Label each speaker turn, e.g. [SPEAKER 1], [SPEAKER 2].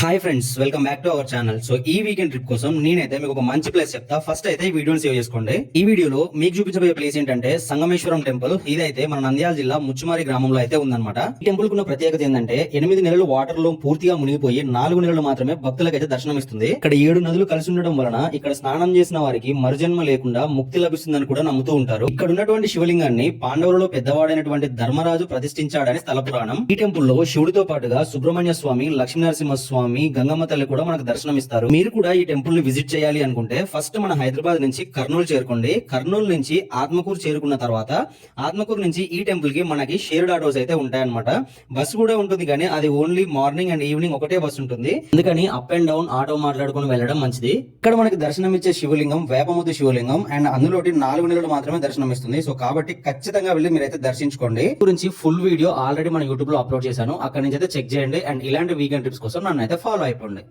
[SPEAKER 1] Hi friends, welcome back to our channel. So ఈ weekend trip కోసం నేనైతే మీకు ఒక మంచి ప్లేస్ చెప్తా. ఫస్ట్ అయితే ఈ వీడియోని సేవ్ చేసుకోండి. ఈ వీడియోలో మీకు చూపించబోయే ప్లేస్ ఏంటంటే సంగమేశ్వరం టెంపుల్. ఇదైతే మన నంద్యాల జిల్లా ముచ్చుమారి గ్రామంలో అయితే ఉందన్నమాట. ఈ టెంపుల్ కున్న ప్రత్యేకత ఏంటంటే 8 నెలలు వాటర్ లో పూర్తిగా మునిగిపోయి 4 నెలలు మాత్రమే భక్తులకైతే దర్శనం ఇస్తుంది. ఇక్కడ 7 నదులు కలిసి ఉండడం వలన ఇక్కడ స్నానం చేసిన వారికి మరుజన్మ లేకుండా ముక్తి లభిస్తుందని కూడా నమ్ముతూ ఉంటారు. ఇక్కడ ఉన్నటువంటి శివలింగాన్ని పాండవులలో పెద్దవాడైనటువంటి ధర్మరాజు ప్రతిష్ఠించాడని స్థల పురాణం. ఈ టెంపుల్ లో శివుడితో పాటుగా సుబ్రహ్మణ్య స్వామి, లక్ష్మీనరసింహ స్వామి, గంగమ్మ తల్లి కూడా మనకు దర్శనం ఇస్తారు. మీరు కూడా ఈ టెంపుల్ ని విజిట్ చేయాలి అనుకుంటే ఫస్ట్ మన హైదరాబాద్ నుంచి కర్నూలు చేరుకోండి. కర్నూలు నుంచి ఆత్మకూరు చేరుకున్న తర్వాత ఆత్మకూరు నుంచి ఈ టెంపుల్ కి మనకి షేర్డ్ ఆటోస్ అయితే ఉంటాయన్నమాట. బస్సు కూడా ఉంటుంది, కానీ అది ఓన్లీ మార్నింగ్ అండ్ ఈవినింగ్ ఒకటే బస్సు ఉంటుంది. అందుకని అప్ అండ్ డౌన్ ఆటో మాట్లాడుకుని వెళ్ళడం మంచిది. ఇక్కడ మనకి దర్శనం ఇచ్చే శివలింగం వేపముద్దు శివలింగం అండ్ అందులోటి 4 నెలలు మాత్రమే దర్శనం ఇస్తుంది. సో కాబట్టి ఖచ్చితంగా వెళ్ళి మీరైతే దర్శించుకోండి. గురించి ఫుల్ వీడియో ఆల్రెడీ మన యూట్యూబ్ లో అప్లోడ్ చేశాను, అక్కడ నుంచి అయితే చెక్ చేయండి. అండ్ ఇలాంటి వీకెండ్ ట్రిప్స్ కోసం నన్ను అయితే ఫాలో అయిపోండి.